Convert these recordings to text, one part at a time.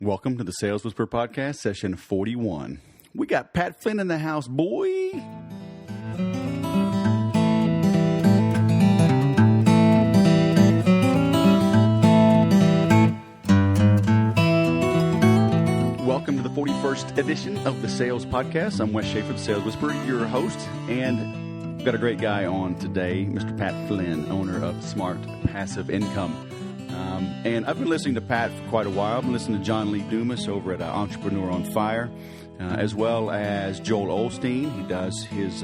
Welcome to the Sales Whisperer Podcast, session 41. We got Pat Flynn in the house, boy. Welcome to the 41st edition of the Sales Podcast. I'm Wes Schaefer, the Sales Whisperer, your host, and we've got a great guy on today, Mr. Pat Flynn, owner of Smart Passive Income. And I've been listening to Pat for quite a while. I've been listening to John Lee Dumas over at Entrepreneur on Fire, as well as Joel Osteen. He does his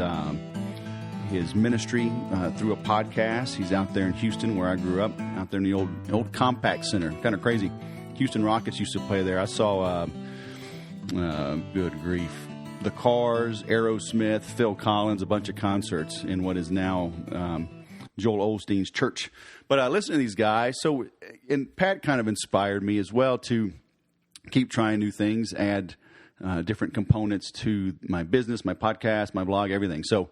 ministry through a podcast. He's out there in Houston, where I grew up, out there in the old Compact Center. Kind of crazy. Houston Rockets used to play there. I saw, good grief, The Cars, Aerosmith, Phil Collins, a bunch of concerts in what is now Joel Osteen's church. But I listen to these guys. So, and Pat kind of inspired me as well to keep trying new things, add different components to my business, my podcast, my blog, everything. So,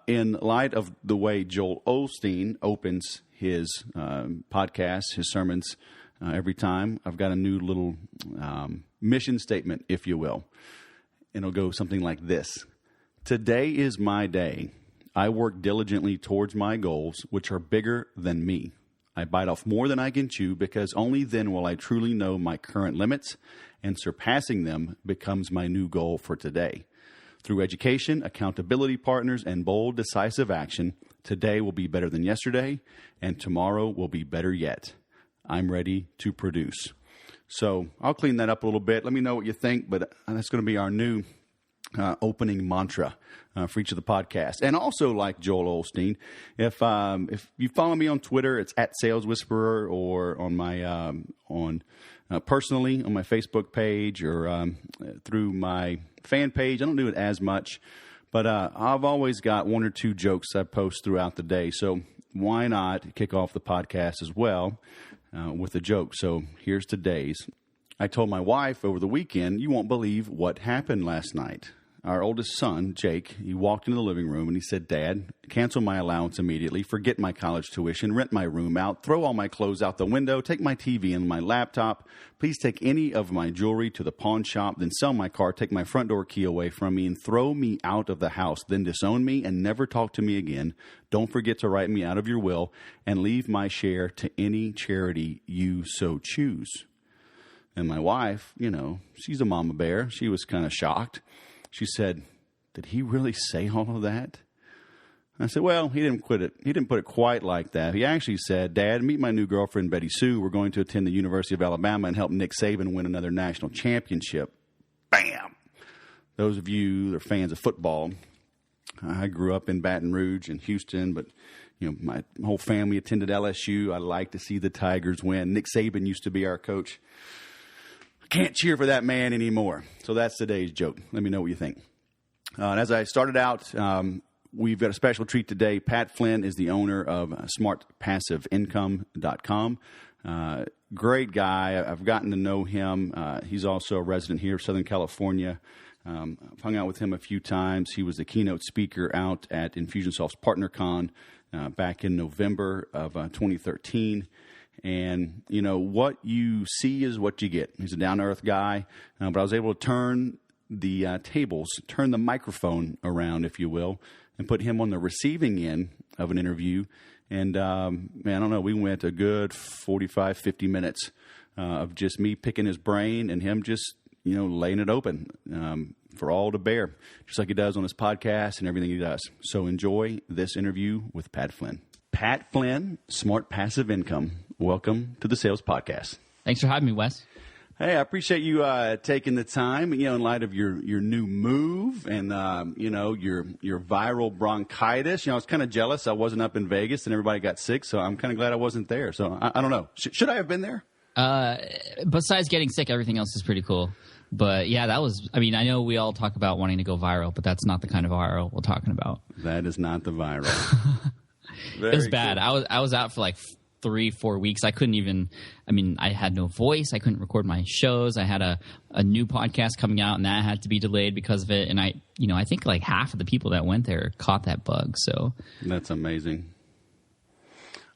in light of the way Joel Osteen opens his podcast, his sermons every time, I've got a new little mission statement, if you will. And it'll go something like this. Today is my day. I work diligently towards my goals, which are bigger than me. I bite off more than I can chew because only then will I truly know my current limits, and surpassing them becomes my new goal for today. Through education, accountability partners, and bold, decisive action, today will be better than yesterday, and tomorrow will be better yet. I'm ready to produce. So I'll clean that up a little bit. Let me know what you think, but that's going to be our new opening mantra for each of the podcasts. And also, like Joel Osteen, if you follow me on Twitter, it's at Sales Whisperer, or on my personally on my Facebook page, or through my fan page. I don't do it as much, but I've always got one or two jokes I post throughout the day. So why not kick off the podcast as well with a joke? So here's today's. I told my wife over the weekend, you won't believe what happened last night. Our oldest son, Jake, he walked into the living room and he said, Dad, cancel my allowance immediately, forget my college tuition, rent my room out, throw all my clothes out the window, take my TV and my laptop, please take any of my jewelry to the pawn shop, then sell my car, take my front door key away from me, and throw me out of the house, then disown me and never talk to me again. Don't forget to write me out of your will and leave my share to any charity you so choose. And my wife, she's a mama bear. She was kind of shocked. She said, did he really say all of that? I said, well, he didn't put it quite like that. He actually said, Dad, meet my new girlfriend, Betty Sue. We're going to attend the University of Alabama and help Nick Saban win another national championship. Bam! Those of you that are fans of football, I grew up in Baton Rouge and Houston, but my whole family attended LSU. I like to see the Tigers win. Nick Saban used to be our coach. Can't cheer for that man anymore. So that's today's joke. Let me know what you think. And as I started out, we've got a special treat today. Pat Flynn is the owner of smartpassiveincome.com. Great guy. I've gotten to know him. He's also a resident here of Southern California. I've hung out with him a few times. He was the keynote speaker out at Infusionsoft's PartnerCon back in November of 2013. And, what you see is what you get. He's a down-to-earth guy, but I was able to turn the tables, turn the microphone around, if you will, and put him on the receiving end of an interview. And, I don't know, we went a good 45, 50 minutes of just me picking his brain and him just, laying it open for all to bear, just like he does on his podcast and everything he does. So enjoy this interview with Pat Flynn. Pat Flynn, Smart Passive Income. Welcome to the Sales Podcast. Thanks for having me, Wes. Hey, I appreciate you taking the time, in light of your new move and, your viral bronchitis. I was kind of jealous. I wasn't up in Vegas and everybody got sick, so I'm kind of glad I wasn't there. So I don't know. Should I have been there? Besides getting sick, everything else is pretty cool. But yeah, I know we all talk about wanting to go viral, but that's not the kind of viral we're talking about. That is not the viral. It was bad. Cool. I was out for like 3-4 weeks. I couldn't even, I had no voice. I couldn't record my shows. I had a new podcast coming out and that had to be delayed because of it. And I think like half of the people that went there caught that bug. So that's amazing.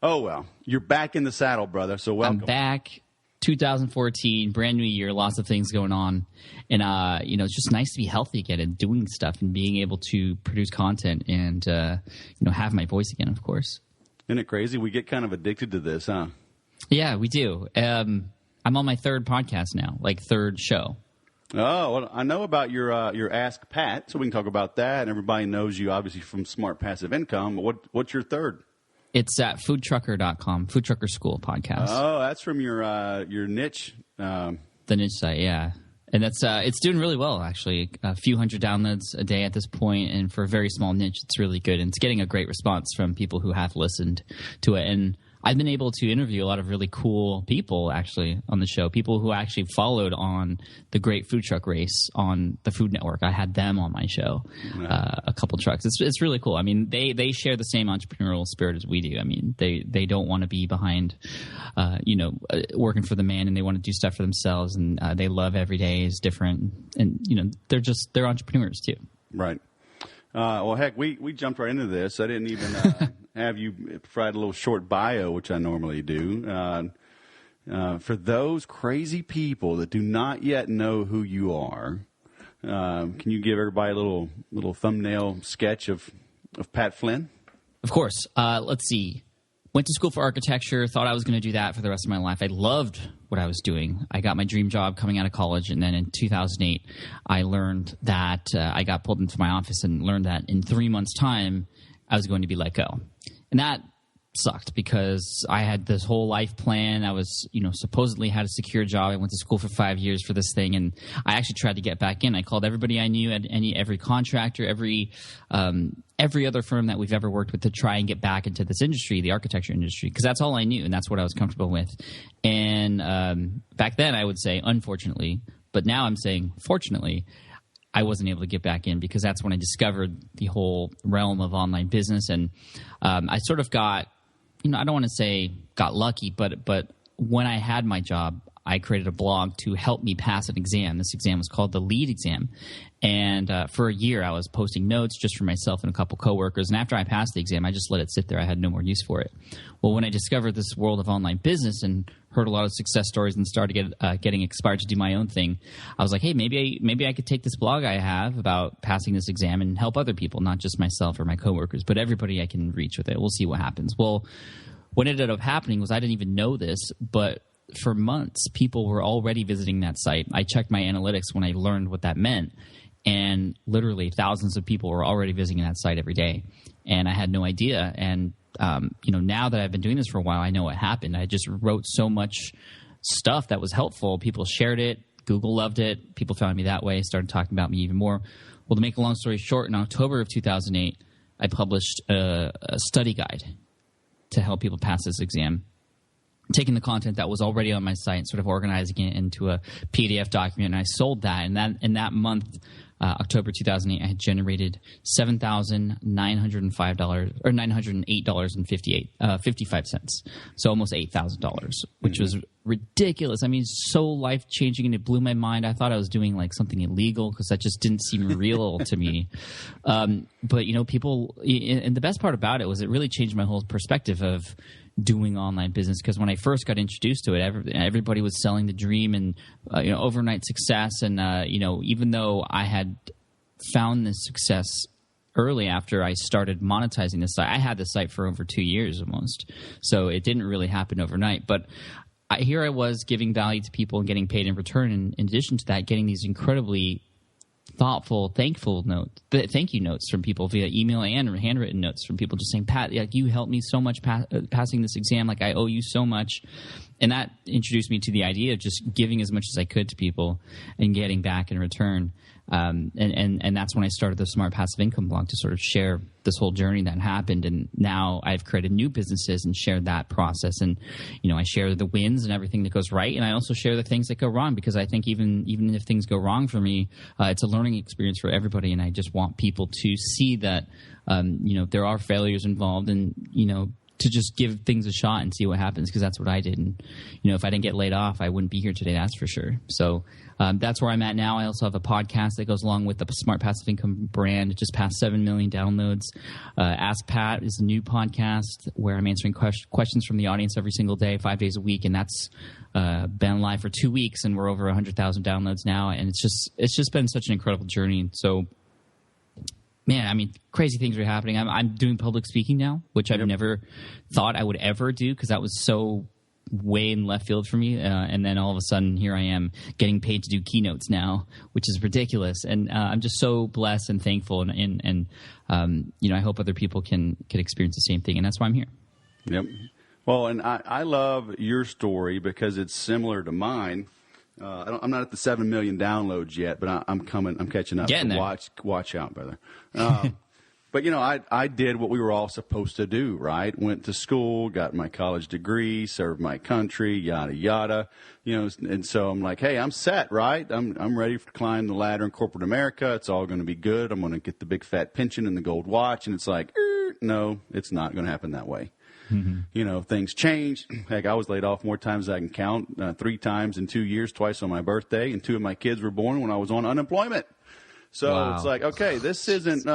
Oh, well, you're back in the saddle, brother. So welcome. I'm back. 2014, brand new year, lots of things going on. And, it's just nice to be healthy again and doing stuff and being able to produce content and, have my voice again, of course. Isn't it crazy? We get kind of addicted to this, huh? Yeah, we do. I'm on my third podcast now, like third show. Oh, well, I know about your Ask Pat, so we can talk about that. And everybody knows you obviously from Smart Passive Income. But what's your third? It's at foodtrucker.com, Food Trucker School podcast. Oh, that's from your niche. The niche site, yeah. And that's it's doing really well, actually. A few hundred downloads a day at this point, and for a very small niche, it's really good. And it's getting a great response from people who have listened to it. And I've been able to interview a lot of really cool people, actually, on the show. People who actually followed on the Great Food Truck Race on the Food Network. I had them on my show, a couple trucks. It's really cool. I mean, they share the same entrepreneurial spirit as we do. I mean, they don't want to be behind, working for the man, and they want to do stuff for themselves. And they love every day is different. And, they're entrepreneurs, too. Right. Well, heck, we jumped right into this. I didn't even have you provide a little short bio, which I normally do. For those crazy people that do not yet know who you are, can you give everybody a little thumbnail sketch of Pat Flynn? Of course. Let's see. Went to school for architecture, thought I was going to do that for the rest of my life. I loved what I was doing. I got my dream job coming out of college, and then in 2008, I learned that I got pulled into my office and learned that in 3 months' time, I was going to be let go. And that sucked because I had this whole life plan. I was, supposedly had a secure job. I went to school for 5 years for this thing, and I actually tried to get back in. I called everybody I knew, every contractor, every other firm that we've ever worked with to try and get back into this industry, the architecture industry, because that's all I knew and that's what I was comfortable with. And back then I would say unfortunately, but now I'm saying fortunately, I wasn't able to get back in because that's when I discovered the whole realm of online business. And I sort of got, I don't want to say got lucky, but when I had my job, I created a blog to help me pass an exam. This exam was called the LEAD exam. And for a year, I was posting notes just for myself and a couple coworkers. And after I passed the exam, I just let it sit there. I had no more use for it. Well, when I discovered this world of online business and heard a lot of success stories and started getting inspired to do my own thing, I was like, hey, maybe I could take this blog I have about passing this exam and help other people, not just myself or my coworkers, but everybody I can reach with it. We'll see what happens. Well, what ended up happening was I didn't even know this, but for months, people were already visiting that site. I checked my analytics when I learned what that meant, and literally thousands of people were already visiting that site every day, and I had no idea. And now that I've been doing this for a while, I know what happened. I just wrote so much stuff that was helpful. People shared it. Google loved it. People found me that way, started talking about me even more. Well, to make a long story short, in October of 2008, I published a study guide to help people pass this exam, taking the content that was already on my site and sort of organizing it into a PDF document. And I sold that. And in that month, October 2008, I had generated $7,905 or $908.55. So almost $8,000, which was ridiculous. I mean, so life-changing, and it blew my mind. I thought I was doing like something illegal because that just didn't seem real to me. But people, and the best part about it was it really changed my whole perspective of doing online business, because when I first got introduced to it, everybody was selling the dream and overnight success. And even though I had found this success early after I started monetizing this site, I had the site for over 2 years almost, so it didn't really happen overnight. But here I was giving value to people and getting paid in return, and in addition to that, getting these incredibly thoughtful, thank you notes from people via email and handwritten notes from people just saying, Pat, you helped me so much passing this exam. Like, I owe you so much. And that introduced me to the idea of just giving as much as I could to people and getting back in return. And that's when I started the Smart Passive Income blog to sort of share this whole journey that happened. And now I've created new businesses and shared that process. And, I share the wins and everything that goes right. And I also share the things that go wrong, because I think even if things go wrong for me, it's a learning experience for everybody. And I just want people to see that, there are failures involved, and, just give things a shot and see what happens, because that's what I did. And, if I didn't get laid off, I wouldn't be here today, that's for sure. So that's where I'm at now. I also have a podcast that goes along with the Smart Passive Income brand. It just passed 7 million downloads. Ask Pat is a new podcast where I'm answering questions from the audience every single day, 5 days a week. And that's been live for 2 weeks, and we're over 100,000 downloads now. And it's just been such an incredible journey. So, man, I mean, crazy things are happening. I'm doing public speaking now, which I've never thought I would ever do, because that was so way in left field for me. And then all of a sudden, here I am getting paid to do keynotes now, which is ridiculous. And I'm just so blessed and thankful. And I hope other people can experience the same thing. And that's why I'm here. Yep. Well, and I love your story because it's similar to mine. I'm not at the 7 million downloads yet, but I'm catching up. Getting there. Watch out, brother. But I did what we were all supposed to do, right? Went to school, got my college degree, served my country, yada yada. And so I'm like, hey, I'm set, right? I'm ready to climb the ladder in corporate America. It's all going to be good. I'm going to get the big fat pension and the gold watch, and it's like, no, it's not going to happen that way. Mm-hmm. Things change. Heck, I was laid off more times than I can count. 3 times in 2 years, twice on my birthday, and 2 of my kids were born when I was on unemployment. So wow. It's like, okay, this isn't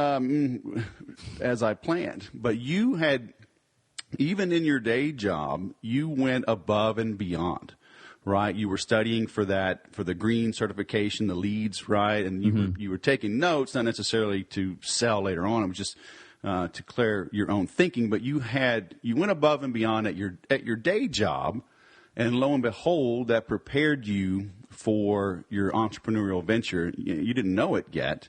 as I planned. But you had, even in your day job, you went above and beyond, right? You were studying for the green certification, the leads, right? And you were taking notes, not necessarily to sell later on. It was just to clear your own thinking. But you went above and beyond at your day job, and lo and behold, that prepared you for your entrepreneurial venture. You didn't know it yet.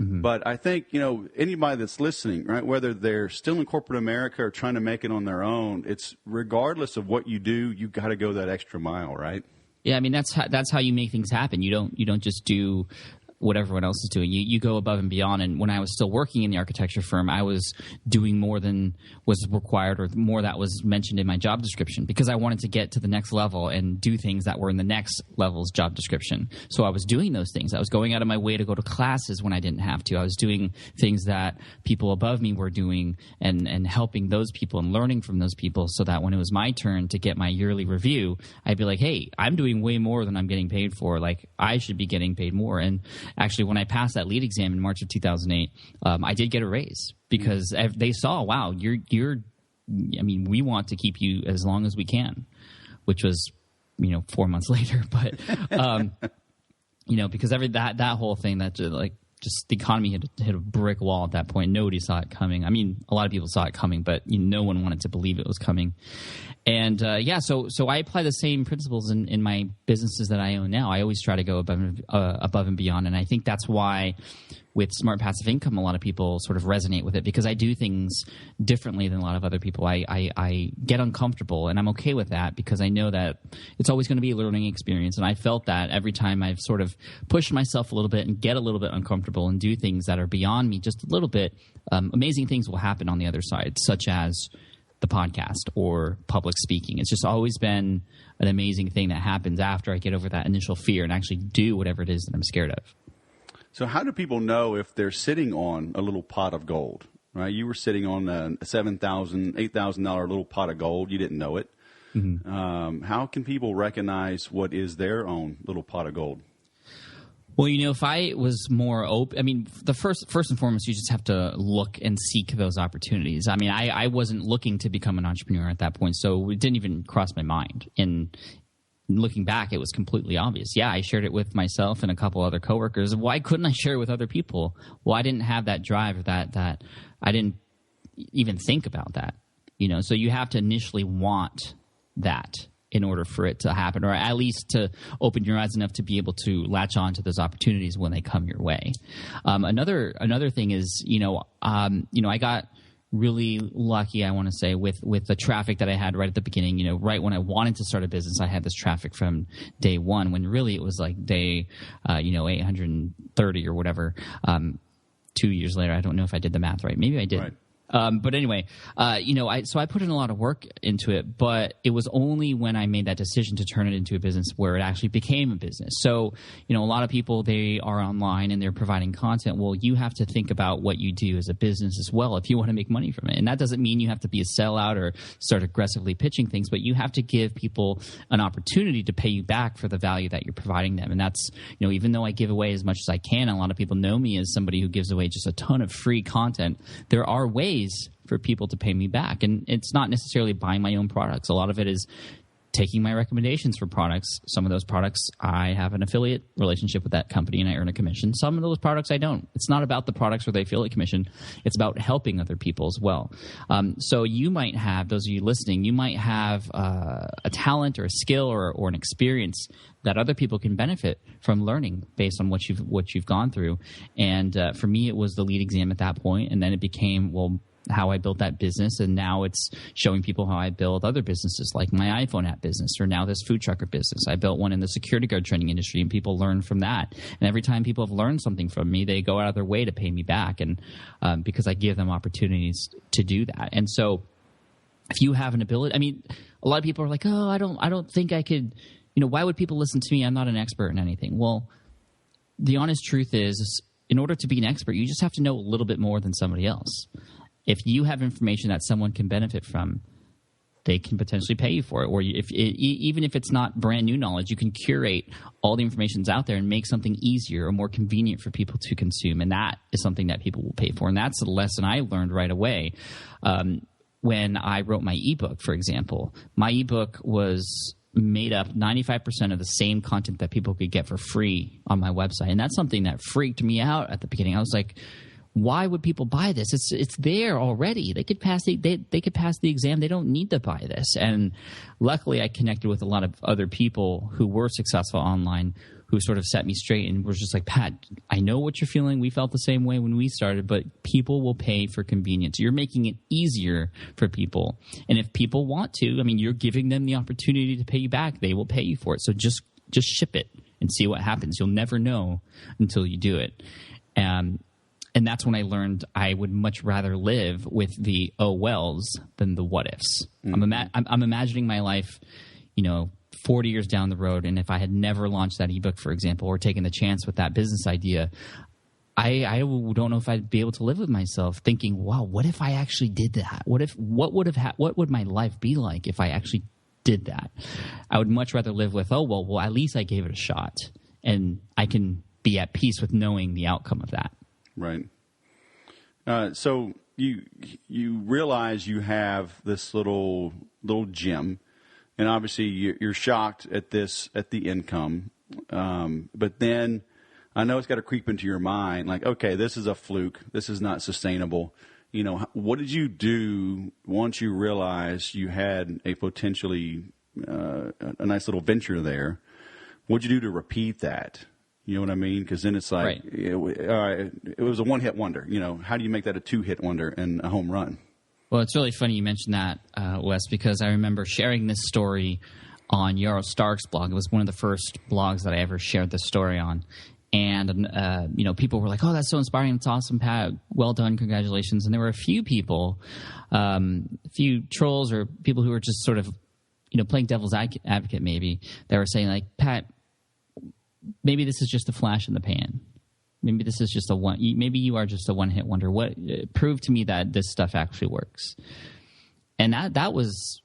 Mm-hmm. But I think, anybody that's listening, right, whether they're still in corporate America or trying to make it on their own, it's regardless of what you do, you got to go that extra mile, right? Yeah, I mean, that's how you make things happen. You don't just do what everyone else is doing. You go above and beyond. And when I was still working in the architecture firm, I was doing more than was required, or more that was mentioned in my job description, because I wanted to get to the next level and do things that were in the next level's job description. So I was doing those things. I was going out of my way to go to classes when I didn't have to. I was doing things that people above me were doing, and helping those people and learning from those people, so that when it was my turn to get my yearly review, I'd be like, hey, I'm doing way more than I'm getting paid for. Like, I should be getting paid more. And actually, when I passed that lead exam in March of 2008, I did get a raise, because they saw, wow, we want to keep you as long as we can, which was, 4 months later. But, because that whole thing, that just the economy had hit a brick wall at that point. Nobody saw it coming. I mean, a lot of people saw it coming, but no one wanted to believe it was coming. And so I apply the same principles in my businesses that I own now. I always try to go above and beyond, and I think that's why with Smart Passive Income, a lot of people sort of resonate with it, because I do things differently than a lot of other people. I get uncomfortable, and I'm okay with that, because I know that it's always going to be a learning experience. And I felt that every time I've sort of pushed myself a little bit and get a little bit uncomfortable and do things that are beyond me just a little bit, amazing things will happen on the other side, such as the podcast or public speaking. It's just always been an amazing thing that happens after I get over that initial fear and actually do whatever it is that I'm scared of. So how do people know if they're sitting on a little pot of gold, right? You were sitting on a $7,000, $8,000 little pot of gold. You didn't know it. Mm-hmm. How can people recognize what is their own little pot of gold? Well, if I was more open, I mean, the first and foremost, you just have to look and seek those opportunities. I mean, I wasn't looking to become an entrepreneur at that point, so it didn't even cross my mind. And looking back, it was completely obvious. Yeah, I shared it with myself and a couple other coworkers. Why couldn't I share it with other people? Well, I didn't have that drive, that I didn't even think about that. So you have to initially want that in order for it to happen, or at least to open your eyes enough to be able to latch on to those opportunities when they come your way. Another thing is, I got really lucky, I want to say, with the traffic that I had right at the beginning. Right when I wanted to start a business, I had this traffic from day one, when really it was like day, 830 or whatever. 2 years later, I don't know if I did the math right. Maybe I did. Right. But anyway, so I put in a lot of work into it, but it was only when I made that decision to turn it into a business where it actually became a business. So, a lot of people, they are online and they're providing content. Well, you have to think about what you do as a business as well if you want to make money from it. And that doesn't mean you have to be a sellout or start aggressively pitching things, but you have to give people an opportunity to pay you back for the value that you're providing them. And that's, even though I give away as much as I can, a lot of people know me as somebody who gives away just a ton of free content. There are ways for people to pay me back. And it's not necessarily buying my own products. A lot of it is taking my recommendations for products. Some of those products, I have an affiliate relationship with that company and I earn a commission. Some of those products I don't. It's not about the products or the affiliate commission. It's about helping other people as well. So you might have, those of you listening, you might have a talent or a skill or an experience that other people can benefit from learning based on what you've gone through. And for me, it was the lead exam at that point, and then it became, how I built that business, and now it's showing people how I build other businesses like my iPhone app business or now this food trucker business. I built one in the security guard training industry, and people learn from that. And every time people have learned something from me, they go out of their way to pay me back, and because I give them opportunities to do that. And so if you have an ability, a lot of people are like, oh, I don't think I could, why would people listen to me? I'm not an expert in anything. Well, the honest truth is in order to be an expert, you just have to know a little bit more than somebody else. If you have information that someone can benefit from, they can potentially pay you for it. Or even if it's not brand new knowledge, you can curate all the information that's out there and make something easier or more convenient for people to consume. And that is something that people will pay for. And that's the lesson I learned right away. When I wrote my ebook, for example, my ebook was made up 95% of the same content that people could get for free on my website. And that's something that freaked me out at the beginning. I was like, why would people buy this? It's there already. They could pass the exam. They don't need to buy this. And luckily, I connected with a lot of other people who were successful online, who sort of set me straight and was just like, Pat, I know what you're feeling. We felt the same way when we started, but people will pay for convenience. You're making it easier for people. And if people want to, you're giving them the opportunity to pay you back. They will pay you for it. So just ship it and see what happens. You'll never know until you do it. And that's when I learned I would much rather live with the oh wells than the what ifs. Mm-hmm. I'm imagining my life, 40 years down the road, and if I had never launched that ebook, for example, or taken the chance with that business idea, I don't know if I'd be able to live with myself thinking, wow, what if I actually did that? What would my life be like if I actually did that? I would much rather live with, well, at least I gave it a shot, and I can be at peace with knowing the outcome of that. Right. So you realize you have this little gym, and obviously you're shocked at the income. But then I know it's got to creep into your mind, like, okay, this is a fluke. This is not sustainable. What did you do once you realized you had a potentially a nice little venture there? What'd you do to repeat that? You know what I mean? Because then it's like, right. It was a one-hit wonder. How do you make that a two-hit wonder and a home run? Well, it's really funny you mentioned that, Wes, because I remember sharing this story on Yarrow Stark's blog. It was one of the first blogs that I ever shared this story on. And, people were like, oh, that's so inspiring. It's awesome, Pat. Well done. Congratulations. And there were a few people, a few trolls or people who were just sort of, playing devil's advocate maybe, that were saying like, Pat, maybe this is just a flash in the pan. Maybe this is just maybe you are just a one-hit wonder. Prove to me that this stuff actually works. And that was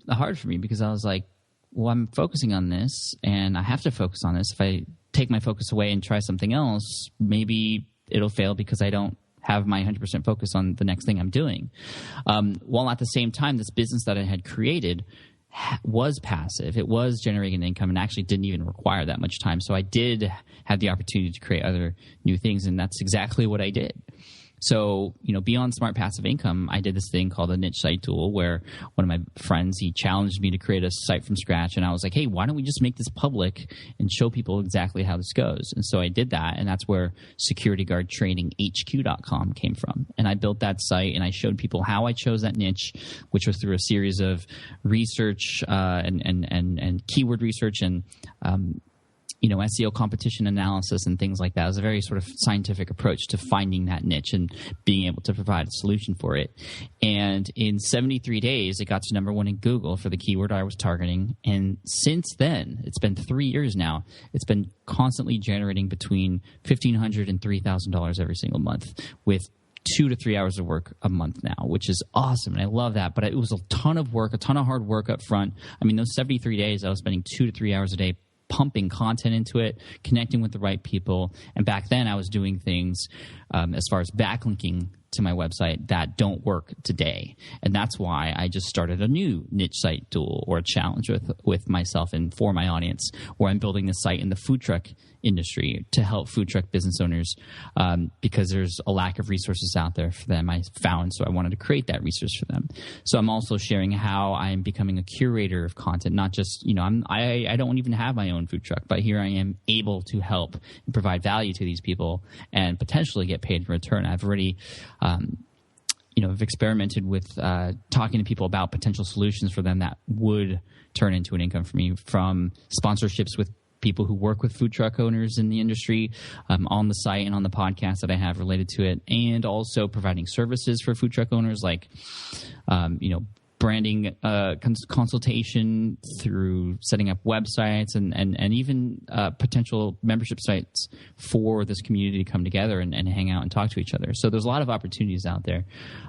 hard for me because I was like, well, I'm focusing on this and I have to focus on this. If I take my focus away and try something else, maybe it'll fail because I don't have my 100% focus on the next thing I'm doing. While at the same time, this business that I had created was passive. It was generating income and actually didn't even require that much time. So I did have the opportunity to create other new things, and that's exactly what I did. So, beyond smart passive income, I did this thing called a niche site tool where one of my friends, he challenged me to create a site from scratch. And I was like, hey, why don't we just make this public and show people exactly how this goes? And so I did that. And that's where securityguardtraininghq.com came from. And I built that site and I showed people how I chose that niche, which was through a series of research and keyword research and SEO competition analysis and things like that. It was a very sort of scientific approach to finding that niche and being able to provide a solution for it. And in 73 days, it got to number 1 in Google for the keyword I was targeting. And since then, it's been 3 years now, it's been constantly generating between $1,500 and $3,000 every single month, with 2 to 3 hours of work a month now, which is awesome. And I love that. But it was a ton of work, a ton of hard work up front. I mean, those 73 days, I was spending 2 to 3 hours a day pumping content into it, connecting with the right people. And back then I was doing things as far as backlinking to my website that don't work today. And that's why I just started a new niche site duel or a challenge with myself and for my audience, where I'm building this site in the food truck industry to help food truck business owners because there's a lack of resources out there for them, I found. So I wanted to create that resource for them. So I'm also sharing how I'm becoming a curator of content, not just, I don't even have my own food truck, but here I am able to help and provide value to these people and potentially get paid in return. I've already I've experimented with talking to people about potential solutions for them that would turn into an income for me, from sponsorships with people who work with food truck owners in the industry on the site and on the podcast that I have related to it, and also providing services for food truck owners like, branding consultation through setting up websites and even potential membership sites for this community to come together and hang out and talk to each other. So there's a lot of opportunities out there.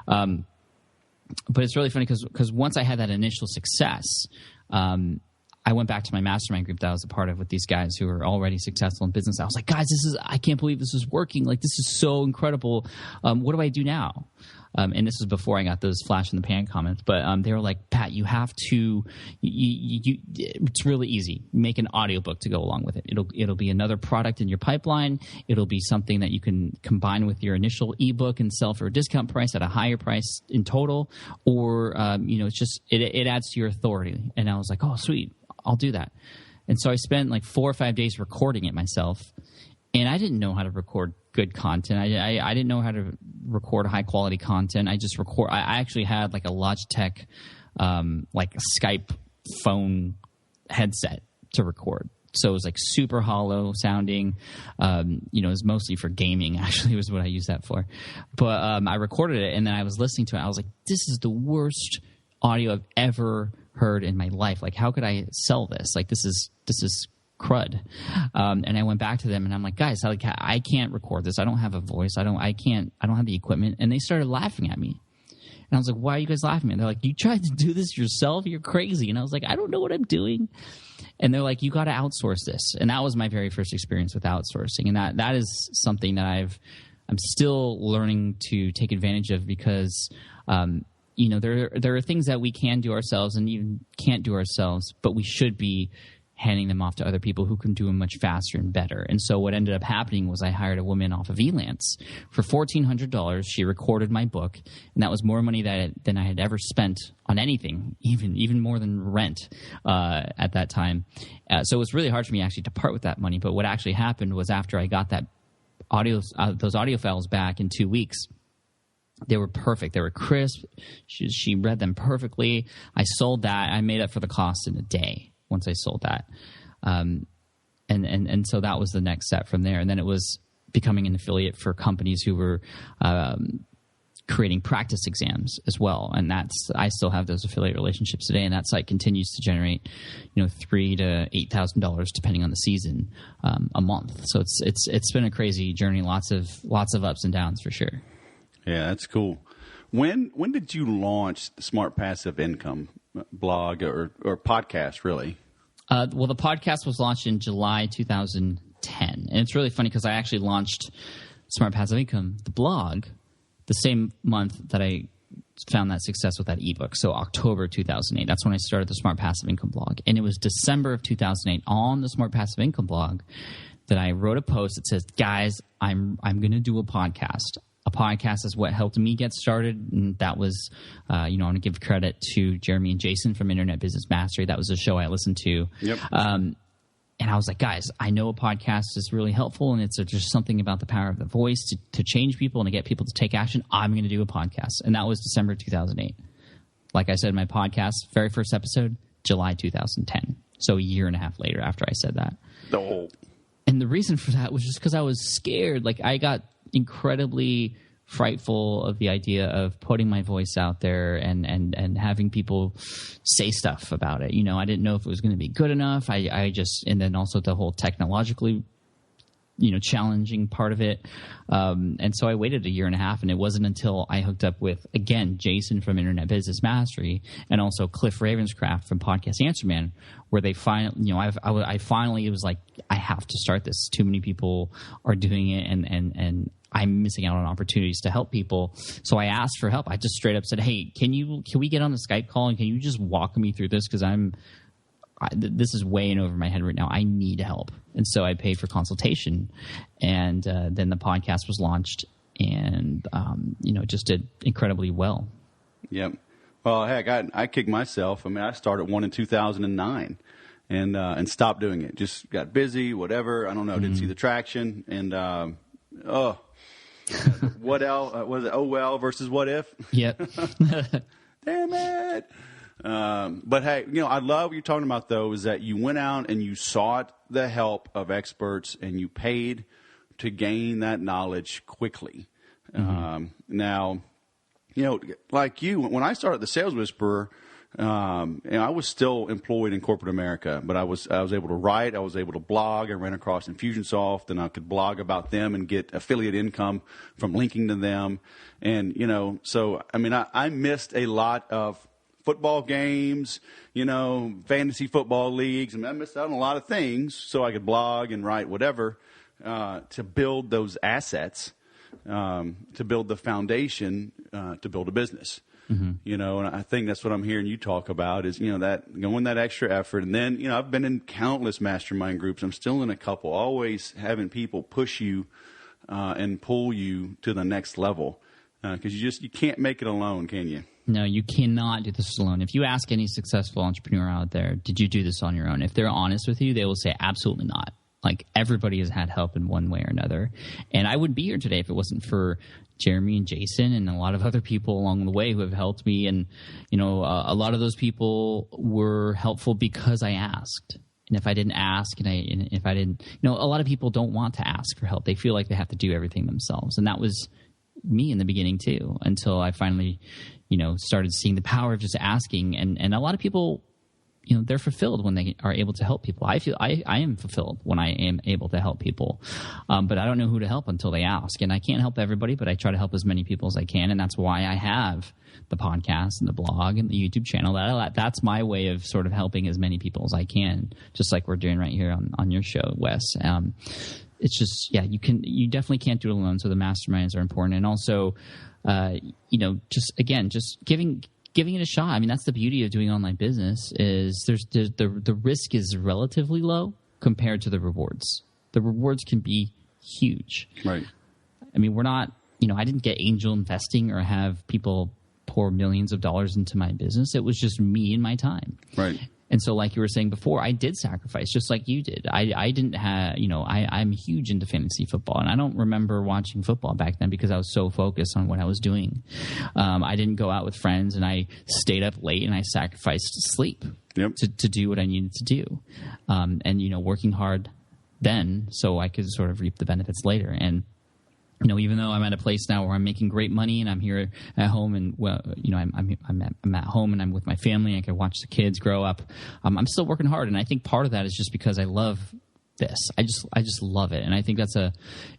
But it's really funny because once I had that initial success, I went back to my mastermind group that I was a part of with these guys who were already successful in business. I was like, guys, I can't believe this is working. Like, this is so incredible. What do I do now? And this was before I got those flash in the pan comments, but they were like, Pat, you have to, it's really easy. Make an audiobook to go along with it. It'll be another product in your pipeline. It'll be something that you can combine with your initial ebook and sell for a discount price at a higher price in total. Or, it's just, it adds to your authority. And I was like, oh, sweet, I'll do that. And so I spent like 4 or 5 days recording it myself. And I didn't know how to record good content. I didn't know how to record high quality content. I actually had like a Logitech, like a Skype phone headset to record. So it was like super hollow sounding. It was mostly for gaming, actually, was what I used that for. But I recorded it, and then I was listening to it. I was like, this is the worst audio I've ever heard in my life. Like, how could I sell this? Like, this is crud. And I went back to them and I'm like, guys, I can't record this. I don't have a voice. I don't have the equipment. And they started laughing at me. And I was like, why are you guys laughing at me? And they're like, you tried to do this yourself? You're crazy. And I was like, I don't know what I'm doing. And they're like, you got to outsource this. And that was my very first experience with outsourcing. And that is something that I'm still learning to take advantage of because, there are things that we can do ourselves and even can't do ourselves, but we should be handing them off to other people who can do them much faster and better. And so what ended up happening was I hired a woman off of Elance for $1,400. She recorded my book, and that was more money than I had ever spent on anything, even more than rent at that time. So it was really hard for me actually to part with that money. But what actually happened was after I got those audio files back in 2 weeks, they were perfect. They were crisp. She read them perfectly. I sold that. I made up for the cost in a day once I sold that. And so that was the next step from there. And then it was becoming an affiliate for companies who were creating practice exams as well. And I still have those affiliate relationships today. And that site continues to generate, $3,000 to $8,000 depending on the season a month. So it's been a crazy journey. Lots of ups and downs for sure. Yeah, that's cool. When did you launch the Smart Passive Income blog or podcast, really? Well, the podcast was launched in July 2010. And it's really funny because I actually launched Smart Passive Income, the blog, the same month that I found that success with that ebook. So October 2008. That's when I started the Smart Passive Income blog. And it was December of 2008 on the Smart Passive Income blog that I wrote a post that says, guys, I'm going to do a podcast. A podcast is what helped me get started, and that was, I want to give credit to Jeremy and Jason from Internet Business Mastery. That was a show I listened to. Yep. And I was like, guys, I know a podcast is really helpful, and it's just something about the power of the voice to change people and to get people to take action. I'm going to do a podcast, and that was December 2008. Like I said, my podcast, very first episode, July 2010. So a year and a half later after I said that. And the reason for that was just because I was scared. Like, I got incredibly frightful of the idea of putting my voice out there and having people say stuff about it. I didn't know if it was going to be good enough. And then also the whole technologically, challenging part of it. And so I waited a year and a half, and it wasn't until I hooked up with, again, Jason from Internet Business Mastery and also Cliff Ravenscraft from Podcast Answer Man, where they finally, I finally was like, I have to start this. Too many people are doing it, and I'm missing out on opportunities to help people. So I asked for help. I just straight up said, hey, can we get on the Skype call, and can you just walk me through this? Because this is way in over my head right now. I need help. And so I paid for consultation, and then the podcast was launched, and just did incredibly well. Yep. Well, heck, I kicked myself. I mean, I started one in 2009 and stopped doing it. Just got busy, whatever. I don't know. Didn't see the traction. And, what else? Was it? Oh, well, versus what if? Yep. Damn it. But hey, I love what you're talking about, though, is that you went out and you sought the help of experts and you paid to gain that knowledge quickly. Now, like you, when I started the Sales Whisperer, I was still employed in corporate America, but I was able to write, I was able to blog. I ran across Infusionsoft, and I could blog about them and get affiliate income from linking to them. And, so, I mean, I missed a lot of football games, fantasy football leagues. I missed out on a lot of things so I could blog and write whatever to build those assets, to build the foundation, to build a business. And I think that's what I'm hearing you talk about is, that going that extra effort. And then, I've been in countless mastermind groups. I'm still in a couple, always having people push you and pull you to the next level because you can't make it alone, can you? No, you cannot do this alone. If you ask any successful entrepreneur out there, did you do this on your own? If they're honest with you, they will say absolutely not. Like, everybody has had help in one way or another. And I wouldn't be here today if it wasn't for Jeremy and Jason and a lot of other people along the way who have helped me. And, a lot of those people were helpful because I asked. And if I didn't ask and if I didn't, a lot of people don't want to ask for help. They feel like they have to do everything themselves. And that was me in the beginning too, until I finally, started seeing the power of just asking. And a lot of people, they're fulfilled when they are able to help people. I feel I am fulfilled when I am able to help people. But I don't know who to help until they ask. And I can't help everybody, but I try to help as many people as I can. And that's why I have the podcast and the blog and the YouTube channel. That's my way of sort of helping as many people as I can, just like we're doing right here on your show, Wes. It's just, you definitely can't do it alone. So the masterminds are important. And also, just giving it a shot. I mean, that's the beauty of doing online business is the risk is relatively low compared to the rewards. The rewards can be huge. Right. I mean, we're not, I didn't get angel investing or have people pour millions of dollars into my business. It was just me and my time. Right. And so, like you were saying before, I did sacrifice, just like you did. I didn't have, I'm huge into fantasy football, and I don't remember watching football back then because I was so focused on what I was doing. I didn't go out with friends, and I stayed up late, and I sacrificed sleep to do what I needed to do. And, working hard then so I could sort of reap the benefits later. And even though I'm at a place now where I'm making great money and I'm here at home and I'm at home and I'm with my family and I can watch the kids grow up, I'm still working hard. And I think part of that is just because I love this. I just love it. And I think that's a